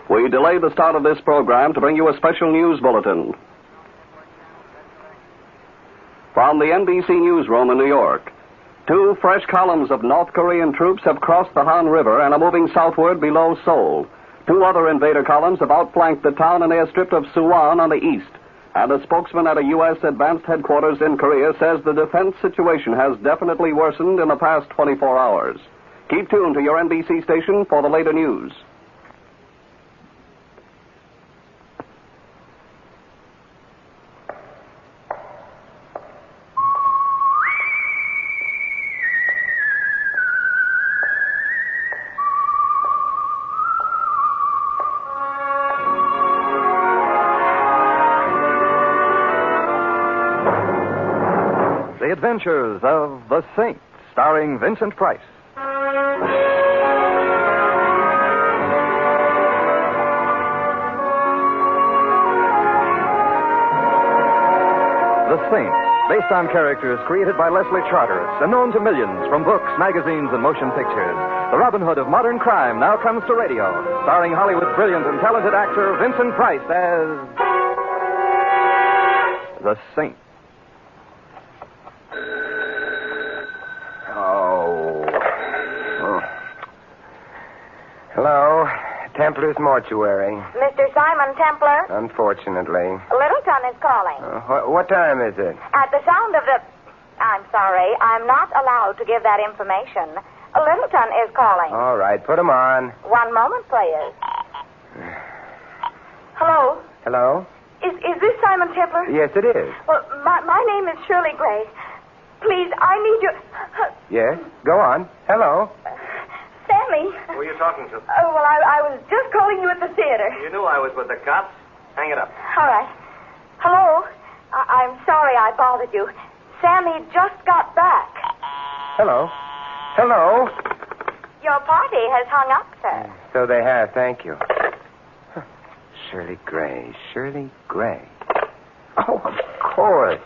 We delayed the start of this program to bring you a special news bulletin. From the NBC newsroom in New York, 2 fresh columns of North Korean troops have crossed the Han River and are moving southward below Seoul. 2 other invader columns have outflanked the town and airstrip of Suwon on the east. And a spokesman at a U.S. advanced headquarters in Korea says the defense situation has definitely worsened in the past 24 hours. Keep tuned to your NBC station for the later news. The Adventures of the Saint, starring Vincent Price. The Saint, based on characters created by Leslie Charteris and known to millions from books, magazines, and motion pictures. The Robin Hood of modern crime now comes to radio, starring Hollywood's brilliant and talented actor Vincent Price as the Saint. Hello, Templar's Mortuary. Mr. Simon Templar? Unfortunately. Littleton is calling. What time is it? At the sound of the... I'm sorry, I'm not allowed to give that information. Littleton is calling. All right, put him on. One moment, please. Hello? Hello? Is this Simon Templar? Yes, it is. Well, my name is Shirley Gray. Please, I need you... Yes, go on. Hello? Sammy. Who are you talking to? Oh, well, I was just calling you at the theater. You knew I was with the cops. Hang it up. All right. Hello? I'm sorry I bothered you. Sammy just got back. Hello? Hello? Your party has hung up, sir. So they have, thank you. Shirley Gray. Shirley Gray. Oh, of course.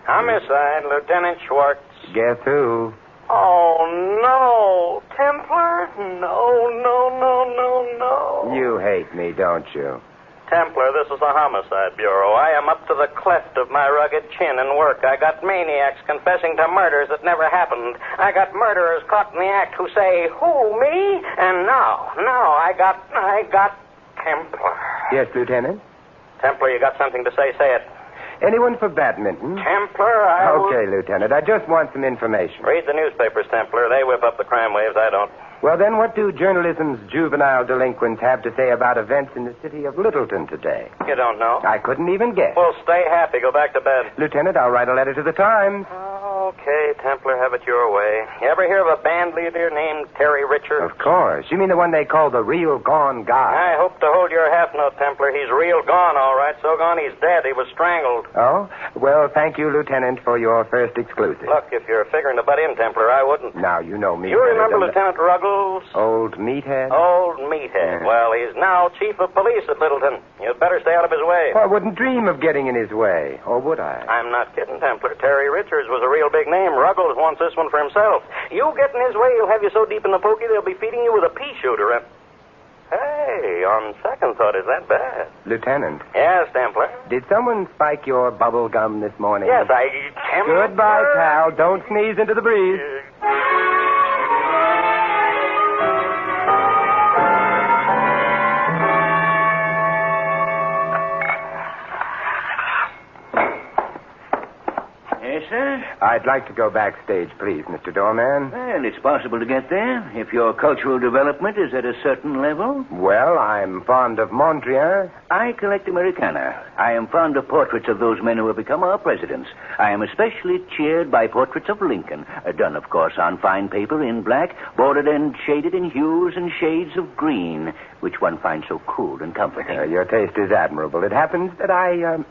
Homicide, Lieutenant Schwartz. Guess who? Oh, no. Templar? No. You hate me, don't you? Templar, this is the Homicide Bureau. I am up to the cleft of my rugged chin in work. I got maniacs confessing to murders that never happened. I got murderers caught in the act who say, who, me? And now I got Templar. Yes, Lieutenant? Templar, you got something to say? Say it. Anyone for badminton? Templar, Okay, Lieutenant. I just want some information. Read the newspapers, Templar. They whip up the crime waves. I don't. Well, then, what do journalism's juvenile delinquents have to say about events in the city of Littleton today? You don't know? I couldn't even guess. Well, stay happy. Go back to bed. Lieutenant, I'll write a letter to the Times. Okay, Templar, have it your way. You ever hear of a band leader named Terry Richards? Of course. You mean the one they call the real gone guy? I hope to hold your half note, Templar. He's real gone, all right. So gone he's dead. He was strangled. Oh? Well, thank you, Lieutenant, for your first exclusive. Look, if you're figuring to butt in, Templar, I wouldn't. Now, you know me. You remember Lieutenant Ruggles? Old meathead? Old meathead. Yeah. Well, he's now chief of police at Littleton. You'd better stay out of his way. Well, I wouldn't dream of getting in his way. Or would I? I'm not kidding, Templar. Terry Richards was a real big name. Ruggles wants this one for himself. You get in his way, he'll have you so deep in the pokey they'll be feeding you with a pea shooter. And hey, on second thought, is that bad? Lieutenant. Yes, Templar. Did someone spike your bubble gum this morning? Yes, Templar. Goodbye, pal. Don't sneeze into the breeze. Yes, sir? I'd like to go backstage, please, Mr. Doorman. Well, it's possible to get there if your cultural development is at a certain level. Well, I'm fond of Mondrian. I collect Americana. I am fond of portraits of those men who have become our presidents. I am especially cheered by portraits of Lincoln, done, of course, on fine paper in black, bordered and shaded in hues and shades of green, which one finds so cool and comforting. Your taste is admirable. It happens that I,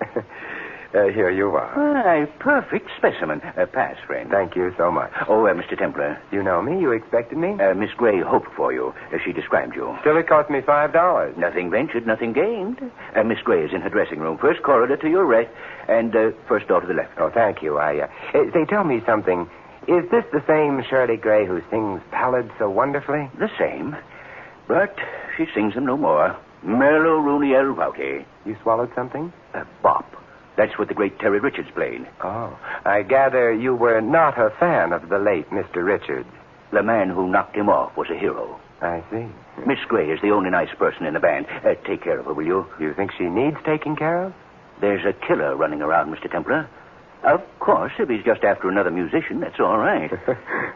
here you are. Why, perfect specimen. Pass, friend. Thank you so much. Oh, Mr. Templar. You know me? You expected me? Miss Gray hoped for you. She described you. Still, it cost me $5. Nothing ventured, nothing gained. Miss Gray is in her dressing room. First corridor to your right, and first door to the left. Oh, thank you. They tell me something. Is this the same Shirley Gray who sings ballads so wonderfully? The same. But she sings them no more. Merlo Rooney El Vauti. You swallowed something? Bop. That's what the great Terry Richards played. Oh, I gather you were not a fan of the late Mr. Richards. The man who knocked him off was a hero. I see. Miss Gray is the only nice person in the band. Take care of her, will you? You think she needs taking care of? There's a killer running around, Mr. Templar. Of course, if he's just after another musician, that's all right.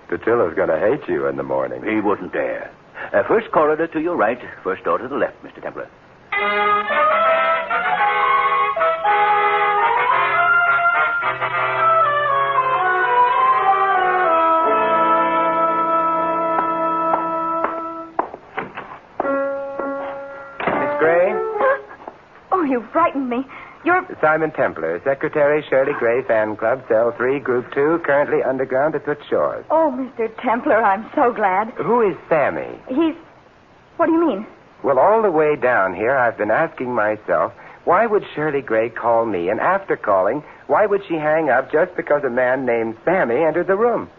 The killer's going to hate you in the morning. He wouldn't dare. First corridor to your right, first door to the left, Mr. Templar. Miss Gray? Oh, you frightened me. You're... Simon Templar, Secretary, Shirley Gray Fan Club, Cell 3, Group 2, currently underground at Toots Shores. Oh, Mr. Templar, I'm so glad. Who is Sammy? He's... What do you mean? Well, all the way down here, I've been asking myself, why would Shirley Gray call me? And after calling, why would she hang up just because a man named Sammy entered the room?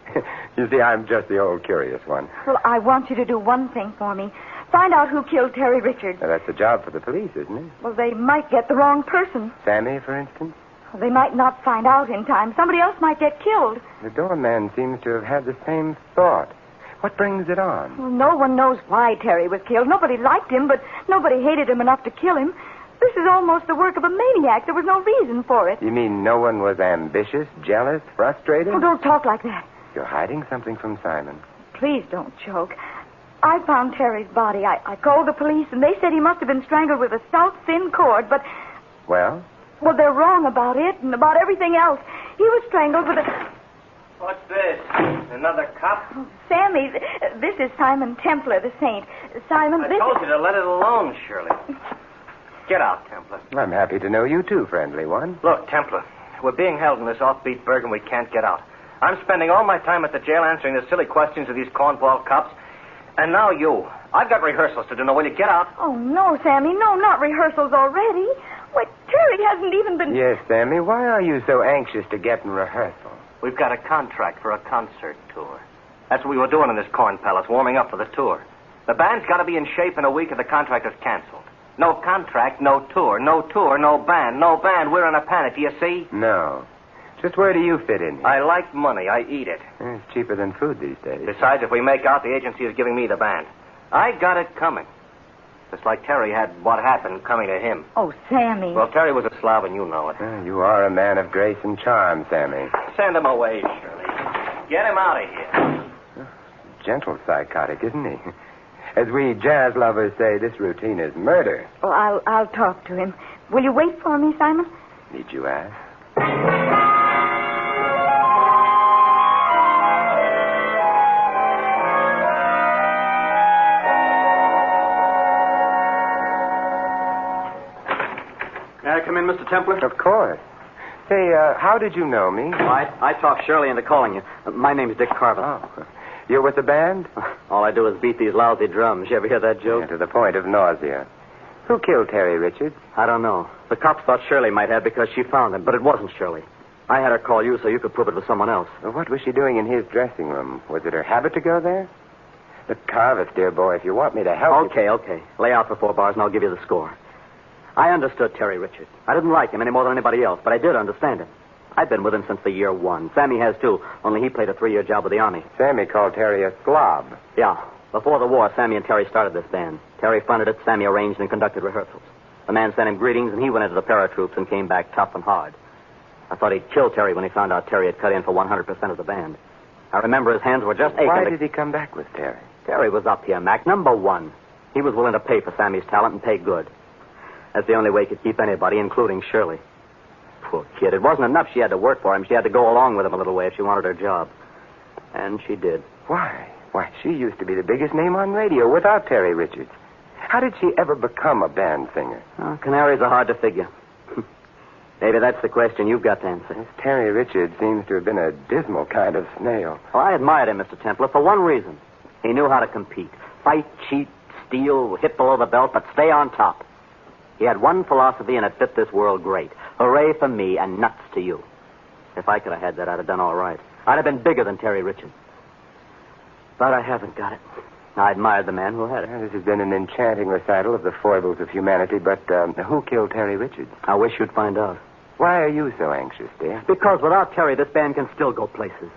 You see, I'm just the old curious one. Well, I want you to do one thing for me. Find out who killed Terry Richards. Now, that's a job for the police, isn't it? Well, they might get the wrong person. Sammy, for instance? Well, they might not find out in time. Somebody else might get killed. The doorman seems to have had the same thought. What brings it on? Well, no one knows why Terry was killed. Nobody liked him, but nobody hated him enough to kill him. This is almost the work of a maniac. There was no reason for it. You mean no one was ambitious, jealous, frustrated? Oh, don't talk like that. You're hiding something from Simon. Please don't joke. I found Terry's body. I called the police, and they said he must have been strangled with a stout, thin cord, but... Well? Well, they're wrong about it and about everything else. He was strangled with a... What's this? Another cop? Oh, Sammy, this is Simon Templar, the saint. Simon, I this told is... you to let it alone, Shirley. Get out, Templar. I'm happy to know you too, friendly one. Look, Templar, we're being held in this offbeat burg and we can't get out. I'm spending all my time at the jail answering the silly questions of these cornball cops. And now you. I've got rehearsals to do. Now, will you get out? Oh, no, Sammy, no, not rehearsals already. Why, Terry hasn't even been... Yes, Sammy, why are you so anxious to get in rehearsal? We've got a contract for a concert tour. That's what we were doing in this corn palace, warming up for the tour. The band's got to be in shape in a week or the contract is canceled. No contract, no tour. No tour, no band. No band, we're in a panic, do you see? No. Just where do you fit in here? I like money. I eat it. It's cheaper than food these days. Besides, if we make out, the agency is giving me the band. I got it coming. Just like Terry had what happened coming to him. Oh, Sammy. Well, Terry was a Slav, and you know it. You are a man of grace and charm, Sammy. Send him away, Shirley. Get him out of here. Gentle psychotic, isn't he? As we jazz lovers say, this routine is murder. Oh, I'll talk to him. Will you wait for me, Simon? Need you ask? May I come in, Mr. Templar? Of course. Say, how did you know me? I talked Shirley into calling you. My name's Dick Carver. Oh. You're with the band? All I do is beat these lousy drums. You ever hear that joke? Yeah, to the point of nausea. Who killed Terry Richards? I don't know. The cops thought Shirley might have because she found him, but it wasn't Shirley. I had her call you so you could prove it was someone else. Well, what was she doing in his dressing room? Was it her habit to go there? Look, Carvis, dear boy, if you want me to help you... Okay. Lay out for 4 bars and I'll give you the score. I understood Terry Richards. I didn't like him any more than anybody else, but I did understand him. I've been with him since the year 1. Sammy has, too, only he played a 3-year job with the Army. Sammy called Terry a slob. Yeah. Before the war, Sammy and Terry started this band. Terry funded it, Sammy arranged and conducted rehearsals. The man sent him greetings, and he went into the paratroops and came back tough and hard. I thought he'd kill Terry when he found out Terry had cut in for 100% of the band. I remember his hands were just aching. Why did he come back with Terry? Terry was up here, Mac, number 1. He was willing to pay for Sammy's talent and pay good. That's the only way he could keep anybody, including Shirley. Poor kid. It wasn't enough she had to work for him. She had to go along with him a little way if she wanted her job. And she did. Why? Why, she used to be the biggest name on radio without Terry Richards. How did she ever become a band singer? Canaries are hard to figure. Maybe that's the question you've got to answer. This Terry Richards seems to have been a dismal kind of snail. Well, I admired him, Mr. Templar, for one reason. He knew how to compete. Fight, cheat, steal, hit below the belt, but stay on top. He had one philosophy, and it fit this world great. Hooray for me and nuts to you. If I could have had that, I'd have done all right. I'd have been bigger than Terry Richards. But I haven't got it. I admired the man who had it. This has been an enchanting recital of the foibles of humanity, but who killed Terry Richards? I wish you'd find out. Why are you so anxious, dear? Because without Terry, this band can still go places.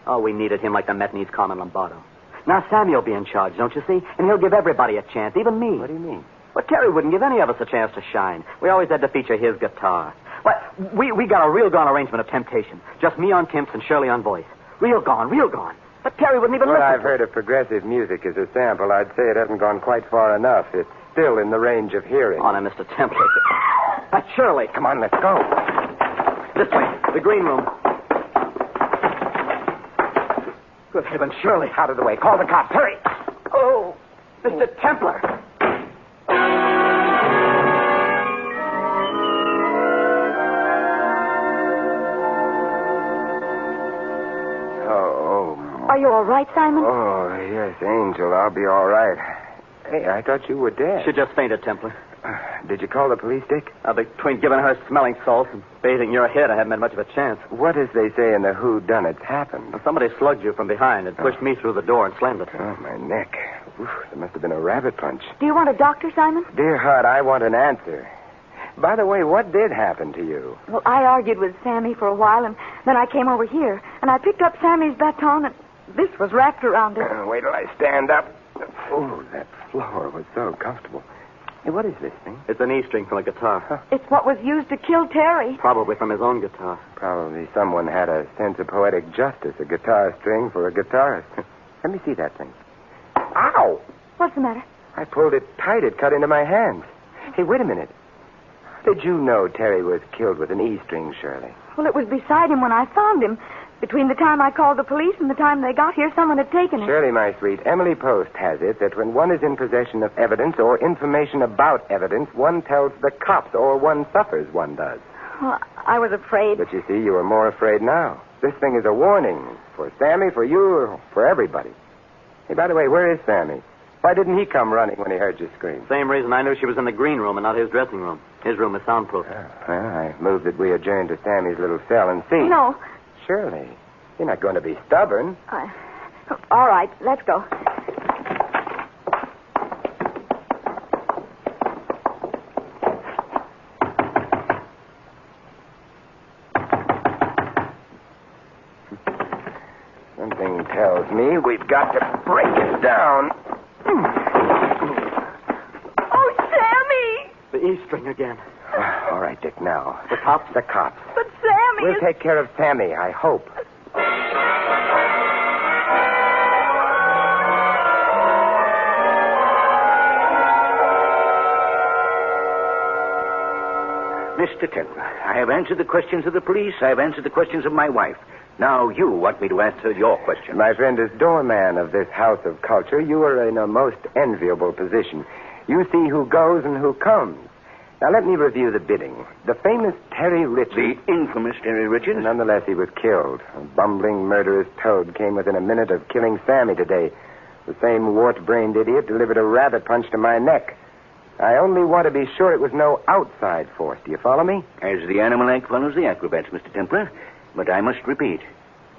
Oh, we needed him like the Met needs Carmen Lombardo. Now Sammy will be in charge, don't you see? And he'll give everybody a chance, even me. What do you mean? Well, Terry wouldn't give any of us a chance to shine. We always had to feature his guitar. Well, we got a real gone arrangement of Temptation. Just me on Timps and Shirley on voice. Real gone. But Terry wouldn't even listen. I've heard of progressive music as a sample. I'd say it hasn't gone quite far enough. It's still in the range of hearing. Oh, now, Mr. Templar. That's Shirley. Come on, let's go. This way, the green room. Good heavens, Shirley. Out of the way. Call the cops. Hurry. Oh, Mr. Templar. Are you all right, Simon? Oh, yes, Angel. I'll be all right. Hey, I thought you were dead. She just fainted, Templar. Did you call the police, Dick? Between giving her smelling salts and bathing your head, I haven't had much of a chance. What, as they say in the whodunits, happened? Well, somebody slugged you from behind and pushed me through the door and slammed it. Oh, my neck. Oof, there must have been a rabbit punch. Do you want a doctor, Simon? Dear heart, I want an answer. By the way, what did happen to you? Well, I argued with Sammy for a while, and then I came over here, and I picked up Sammy's baton, and this was wrapped around it. Wait till I stand up. Oh, that floor was so comfortable. Hey, what is this thing? It's an E string from a guitar. Huh. It's what was used to kill Terry. Probably from his own guitar. Probably someone had a sense of poetic justice, a guitar string for a guitarist. Let me see that thing. Ow! What's the matter? I pulled it tight. It cut into my hand. Hey, wait a minute. How did you know Terry was killed with an E string, Shirley? Well, it was beside him when I found him. Between the time I called the police and the time they got here, someone had taken it. Shirley, my sweet, Emily Post has it that when one is in possession of evidence or information about evidence, one tells the cops, or one suffers, one does. Well, I was afraid. But you see, you are more afraid now. This thing is a warning for Sammy, for you, for everybody. Hey, by the way, where is Sammy? Why didn't he come running when he heard you scream? Same reason I knew she was in the green room and not his dressing room. His room is soundproof. Well, I moved that we adjourn to Sammy's little cell and see. No. Shirley, you're not going to be stubborn. All right, let's go. Something tells me we've got to break it down. Oh, Sammy! The E string again. All right, Dick, now. The cops? The cops. But Sammy We'll take care of Sammy, I hope. Mr. Templar, I have answered the questions of the police. I have answered the questions of my wife. Now you want me to answer your question. My friend, as doorman of this house of culture, you are in a most enviable position. You see who goes and who comes. Now, let me review the bidding. The famous Terry Richards... The infamous Terry Richards? Nonetheless, he was killed. A bumbling, murderous toad came within a minute of killing Sammy today. The same wart-brained idiot delivered a rabbit punch to my neck. I only want to be sure it was no outside force. Do you follow me? As the Animal Act follows the acrobats, Mr. Templar. But I must repeat,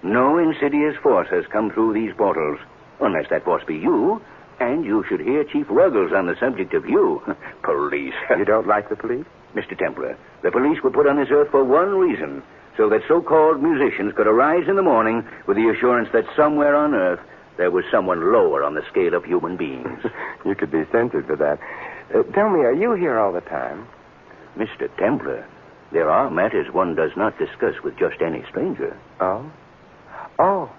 no insidious force has come through these portals. Unless that force be you, and you should hear Chief Ruggles on the subject of you. Police. You don't like the police? Mr. Templar, the police were put on this earth for one reason, so that so-called musicians could arise in the morning with the assurance that somewhere on earth there was someone lower on the scale of human beings. You could be censored for that. Tell me, are you here all the time? Mr. Templar, there are matters one does not discuss with just any stranger. Oh? Oh,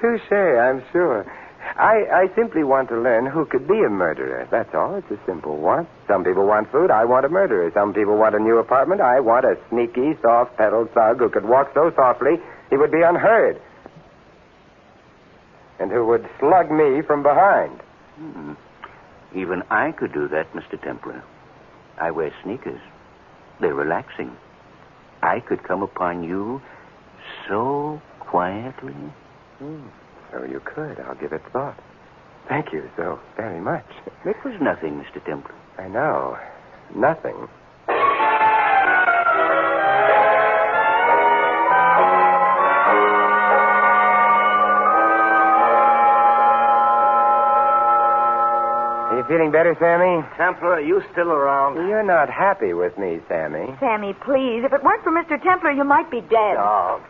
touche, I'm sure. I simply want to learn who could be a murderer. That's all. It's a simple want. Some people want food. I want a murderer. Some people want a new apartment. I want a sneaky, soft-pedaled thug who could walk so softly he would be unheard. And who would slug me from behind. Even I could do that, Mr. Templar. I wear sneakers. They're relaxing. I could come upon you so quietly. So you could. I'll give it thought. Thank you so very much. It was nothing, Mr. Templar. I know. Nothing. You feeling better, Sammy? Templar, are you still around? You're not happy with me, Sammy. Sammy, please. If it weren't for Mr. Templar, you might be dead. No.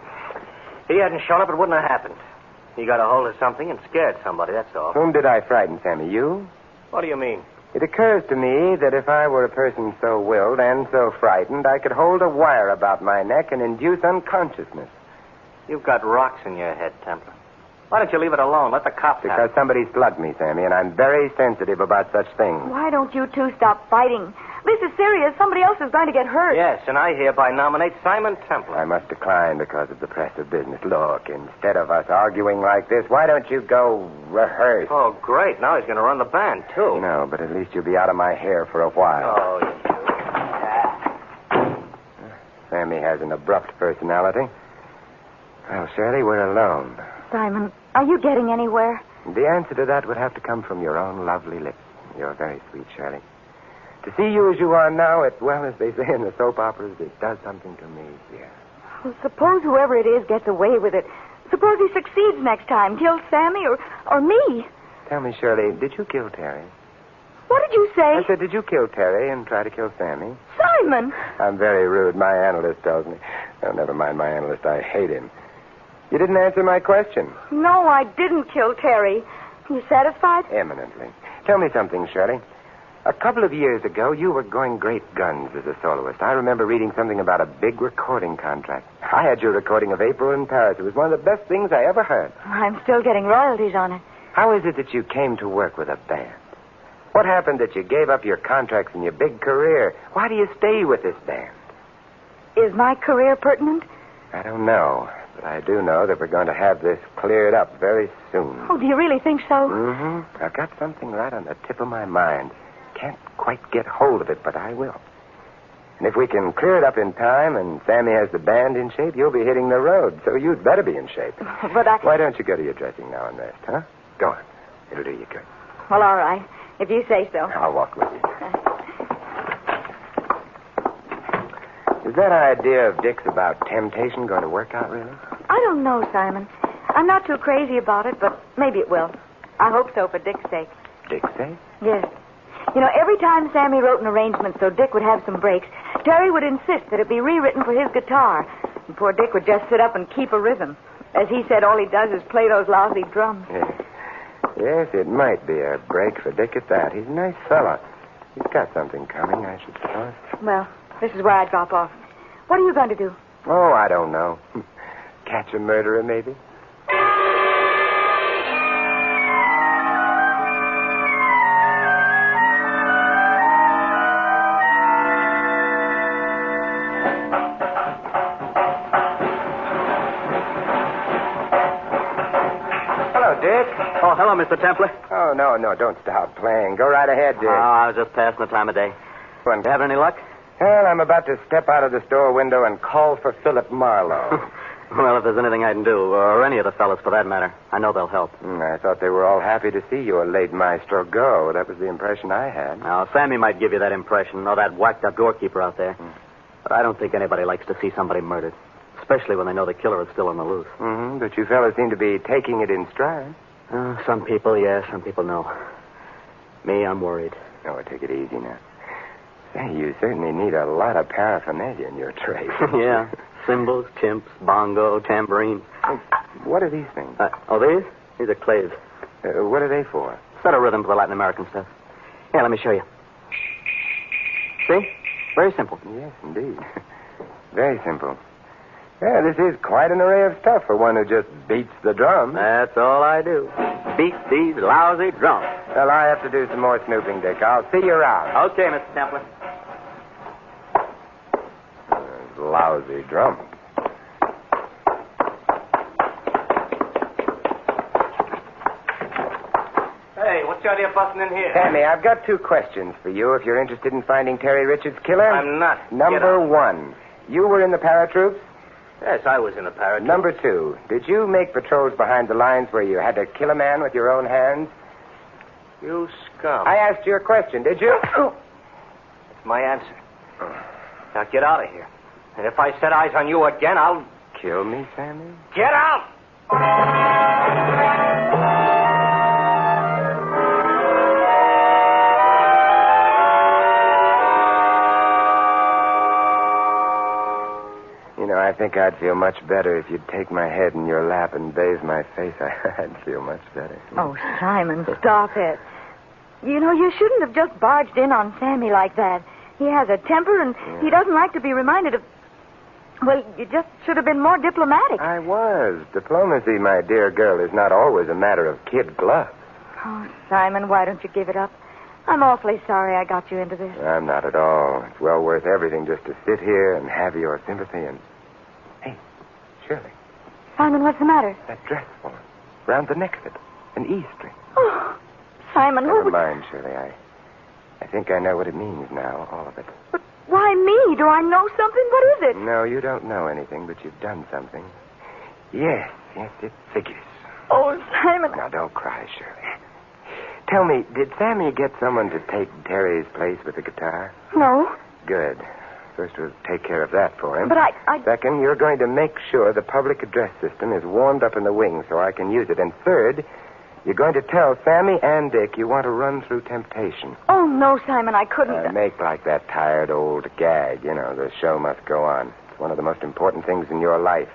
If he hadn't shown up, it wouldn't have happened. He got a hold of something and scared somebody, that's all. Whom did I frighten, Sammy? You? What do you mean? It occurs to me that if I were a person so willed and so frightened, I could hold a wire about my neck and induce unconsciousness. You've got rocks in your head, Templar. Why don't you leave it alone? Let the cops have Because it. somebody slugged me, Sammy, and I'm very sensitive about such things. Why don't you two stop fighting? This is serious. Somebody else is going to get hurt. Yes, and I hereby nominate Simon Templar. I must decline because of the press of business. Look, instead of us arguing like this, why don't you go rehearse? Oh, great. Now he's going to run the band, too. No, but at least you'll be out of my hair for a while. Oh, Sammy has an abrupt personality. Well, Shirley, we're alone. Simon, are you getting anywhere? The answer to that would have to come from your own lovely lips. You're very sweet, Shirley. To see you as you are now, well, as they say in the soap operas, it does something to me, dear. Well, suppose whoever it is gets away with it. Suppose he succeeds next time, kills Sammy or me. Tell me, Shirley, did you kill Terry? What did you say? I said, did you kill Terry and try to kill Sammy? Simon! I'm very rude. My analyst tells me. Oh, never mind my analyst. I hate him. You didn't answer my question. No, I didn't kill Terry. You satisfied? Eminently. Tell me something, Shirley. A couple of years ago, you were going great guns as a soloist. I remember reading something about a big recording contract. I had your recording of April in Paris. It was one of the best things I ever heard. I'm still getting royalties on it. How is it that you came to work with a band? What happened that you gave up your contracts and your big career? Why do you stay with this band? Is my career pertinent? I don't know, but I do know that we're going to have this cleared up very soon. Oh, do you really think so? Mm-hmm. I've got something right on the tip of my mind. Can't quite get hold of it, but I will. And if we can clear it up in time and Sammy has the band in shape, you'll be hitting the road, so you'd better be in shape. But Why don't you go to your dressing now and rest, huh? Go on. It'll do you good. Well, all right. If you say so. I'll walk with you. Is that idea of Dick's about temptation going to work out, really? I don't know, Simon. I'm not too crazy about it, but maybe it will. I hope so for Dick's sake. Dick's sake? Yes. You know, every time Sammy wrote an arrangement so Dick would have some breaks, Terry would insist that it be rewritten for his guitar. And poor Dick would just sit up and keep a rhythm. As he said, all he does is play those lousy drums. Yes, it might be a break for Dick at that. He's a nice fella. He's got something coming, I should suppose. Well, this is where I drop off. What are you going to do? Oh, I don't know. Catch a murderer, maybe? Dick? Oh, hello, Mr. Templar. Oh, no, don't stop playing. Go right ahead, Dick. Oh, I was just passing the time of day. You having any luck? Well, I'm about to step out of the store window and call for Philip Marlowe. Well, if there's anything I can do, or any of the fellas for that matter, I know they'll help. I thought they were all happy to see your late maestro go. That was the impression I had. Now, Sammy might give you that impression, or that whacked-up doorkeeper out there. But I don't think anybody likes to see somebody murdered, especially when they know the killer is still on the loose. Mm-hmm, but you fellas seem to be taking it in stride. Some people, yes, some people, no. Me, I'm worried. Oh, take it easy now. Say, you certainly need a lot of paraphernalia in your trade. Yeah. Cymbals, chimps, bongo, tambourine. What are these things? These? These are claves. What are they for? Set a rhythm for the Latin American stuff. Here, let me show you. See? Very simple. Yes, indeed. Very simple. Yeah, this is quite an array of stuff for one who just beats the drum. That's all I do. Beat these lousy drums. Well, I have to do some more snooping, Dick. I'll see you around. Okay, Mr. Templar. Lousy drum. Hey, what's the idea of busting in here? Sammy, I've got 2 questions for you if you're interested in finding Terry Richards' killer. I'm not. Number 1, you were in the paratroops? Yes, I was in the paratroops. Number 2, did you make patrols behind the lines where you had to kill a man with your own hands? You scum. I asked you a question, did you? That's my answer. Now get out of here. And if I set eyes on you again, I'll... Kill me, Sammy? Get out! think I'd feel much better if you'd take my head in your lap and bathe my face. I'd feel much better. Oh, Simon, stop it. You know, you shouldn't have just barged in on Sammy like that. He has a temper, and he doesn't like to be reminded of... Well, you just should have been more diplomatic. I was. Diplomacy, my dear girl, is not always a matter of kid gloves. Oh, Simon, why don't you give it up? I'm awfully sorry I got you into this. I'm not at all. It's well worth everything just to sit here and have your sympathy and... Hey, Shirley. Simon, what's the matter? That dress form. Round the neck of it. An E string. Oh, Simon, Never mind, Shirley. I think I know what it means now, all of it. But why me? Do I know something? What is it? No, you don't know anything, but you've done something. Yes, it figures. Oh, Simon. Now, don't cry, Shirley. Tell me, did Sammy get someone to take Terry's place with the guitar? No. Good. First, we'll take care of that for him. But I... Second, you're going to make sure the public address system is warmed up in the wing so I can use it. And third, you're going to tell Sammy and Dick you want to run through temptation. Oh, no, Simon, I couldn't. Make like that tired old gag. You know, the show must go on. It's one of the most important things in your life.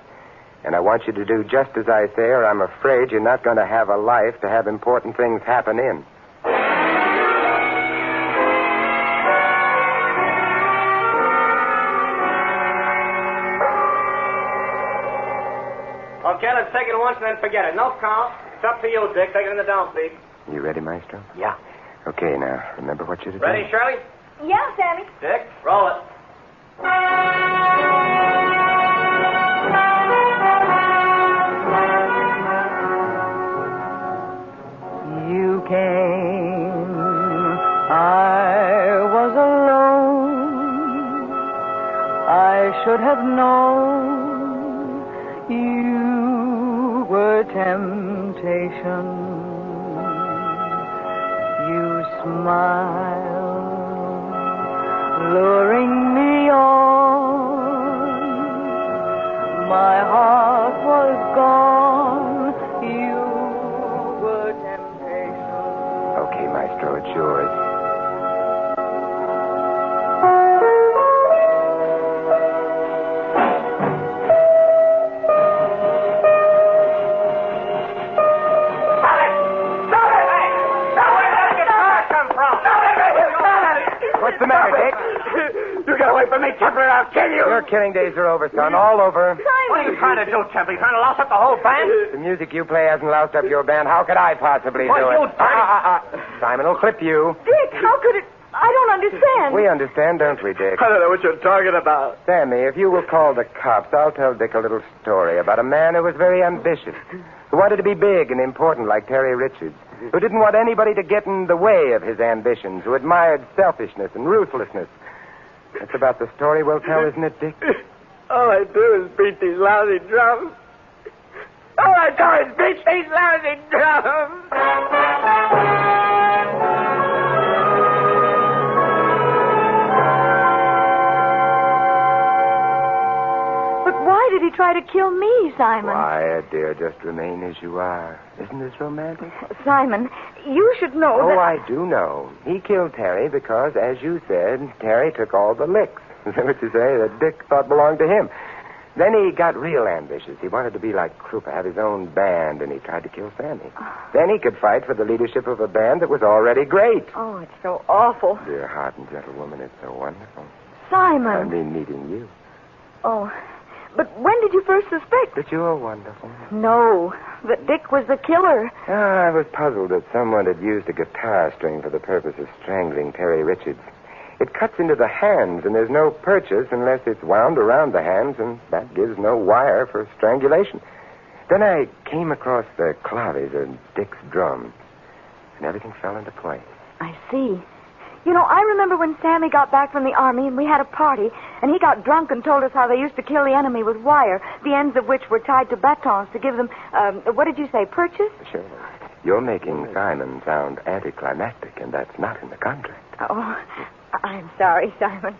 And I want you to do just as I say, or I'm afraid you're not going to have a life to have important things happen in. Okay, let's take it once and then forget it. No count. It's up to you, Dick. Take it in the downbeat. You ready, Maestro? Yeah. Okay, now, remember what you're to do. Ready, Shirley? Yeah, Sammy. Dick, roll it. You came, I was alone. I should have known you were temptation. You smiled, luring me on. My heart was gone. You were temptation. Okay, Maestro, it's yours. What's the matter, Dick? You get away from me, Templar, I'll kill you. Your killing days are over, son. All over. What are you trying to do, Templar? You trying to louse up the whole band? The music you play hasn't loused up your band. How could I possibly do Well, it? you dirty... Simon will clip you. Dick, how could it... I don't understand. We understand, don't we, Dick? I don't know what you're talking about. Sammy, if you will call the cops, I'll tell Dick a little story about a man who was very ambitious, who wanted to be big and important like Terry Richards, who didn't want anybody to get in the way of his ambitions, who admired selfishness and ruthlessness. That's about the story we'll tell, isn't it, Dick? All I do is beat these lousy drums. All I do is beat these lousy drums. Why did he try to kill me, Simon? Quiet, dear. Just remain as you are. Isn't this romantic? Simon, you should know that... Oh, I do know. He killed Terry because, as you said, Terry took all the licks. Is that what you say? That Dick thought belonged to him. Then he got real ambitious. He wanted to be like Krupa, have his own band, and he tried to kill Sammy. Then he could fight for the leadership of a band that was already great. Oh, it's so awful. Dear heart and gentlewoman, it's so wonderful. Simon. I mean, meeting you. Oh, but when did you first suspect? That you are wonderful. No, that Dick was the killer. I was puzzled that someone had used a guitar string for the purpose of strangling Terry Richards. It cuts into the hands, and there's no purchase unless it's wound around the hands, and that gives no wire for strangulation. Then I came across the claves of Dick's drums, and everything fell into place. I see. You know, I remember when Sammy got back from the army and we had a party, and he got drunk and told us how they used to kill the enemy with wire, the ends of which were tied to batons to give them, what did you say, purchase? Sure. You're making Simon sound anticlimactic, and that's not in the contract. Oh, I'm sorry, Simon.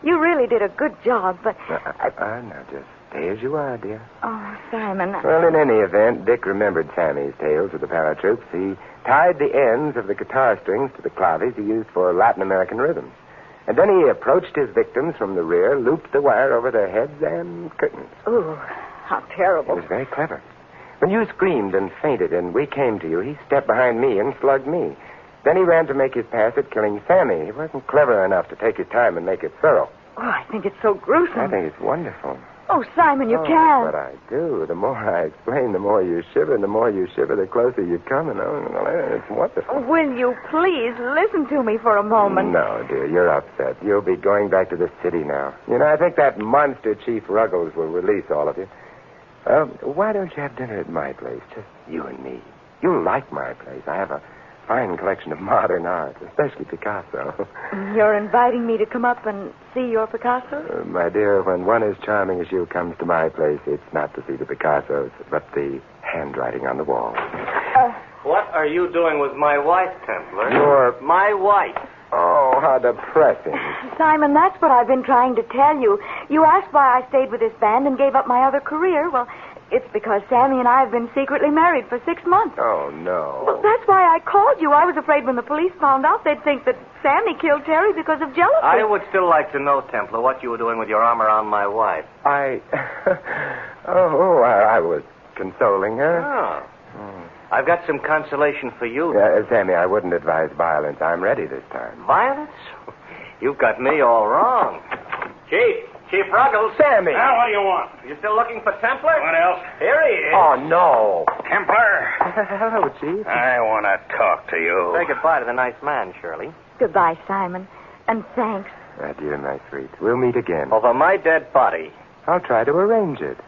You really did a good job, but... Now, just stay as you are, dear. Oh, Simon... Well, in any event, Dick remembered Sammy's tales with the paratroops. He tied the ends of the guitar strings to the claves he used for Latin American rhythms. And then he approached his victims from the rear, looped the wire over their heads and curtains. Ooh, how It terrible. was very clever. When you screamed and fainted and we came to you, he stepped behind me and slugged me. Then he ran to make his pass at killing Sammy. He wasn't clever enough to take his time and make it thorough. Oh, I think it's so gruesome. I think it's wonderful. Oh, Simon, you can't. But I do. The more I explain, the more you shiver. And the more you shiver, the closer you come. And it's wonderful. Will you please listen to me for a moment? No, dear, you're upset. You'll be going back to the city now. You know, I think that monster Chief Ruggles will release all of you. Why don't you have dinner at my place? Just you and me. You'll like my place. I have a fine collection of modern art, especially Picasso. You're inviting me to come up and see your Picasso? My dear, when one as charming as you comes to my place, it's not to see the Picassos, but the handwriting on the wall. What are you doing with my wife, Your... Templar? My wife. Oh, how depressing. Simon, that's what I've been trying to tell you. You asked why I stayed with this band and gave up my other career. Well, it's because Sammy and I have been secretly married for 6 months. Oh, no. Well, that's why I called you. I was afraid when the police found out, they'd think that Sammy killed Terry because of jealousy. I would still like to know, Templar, what you were doing with your arm around my wife. I was consoling her. Oh. I've got some consolation for you. Sammy, I wouldn't advise violence. I'm ready this time. Violence? You've got me all wrong. Chief Ruggles. Sammy! Now, what do you want? You still looking for Templar? What else? Here he is. Oh, no. Templar, Hello, Chief. I want to talk to you. Say goodbye to the nice man, Shirley. Goodbye, Simon. And thanks. Dear, my sweet. We'll meet again. Over my dead body. I'll try to arrange it.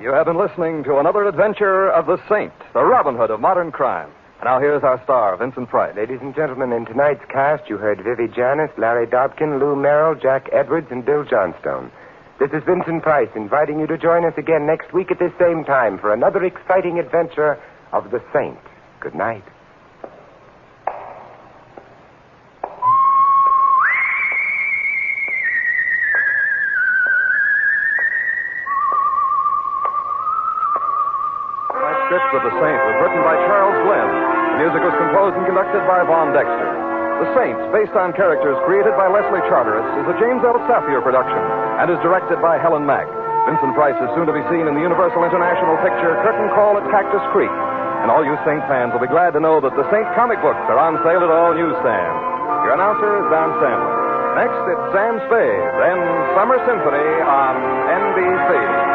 You have been listening to another adventure of the Saint, the Robin Hood of modern crime. And now here's our star, Vincent Price. Ladies and gentlemen, in tonight's cast, you heard Vivi Janis, Larry Dobkin, Lou Merrill, Jack Edwards, and Bill Johnstone. This is Vincent Price inviting you to join us again next week at this same time for another exciting adventure of the Saint. Good night. Script of The Saint was written by Charles Glenn. The music was composed and conducted by Vauntt. The Saints, based on characters created by Leslie Charteris, is a James L. Safier production and is directed by Helen Mack. Vincent Price is soon to be seen in the Universal International picture Curtain Call at Cactus Creek. And all you Saint fans will be glad to know that the Saint comic books are on sale at all newsstands. Your announcer is Don Sandler. Next, it's Sam Spade, then Summer Symphony on NBC.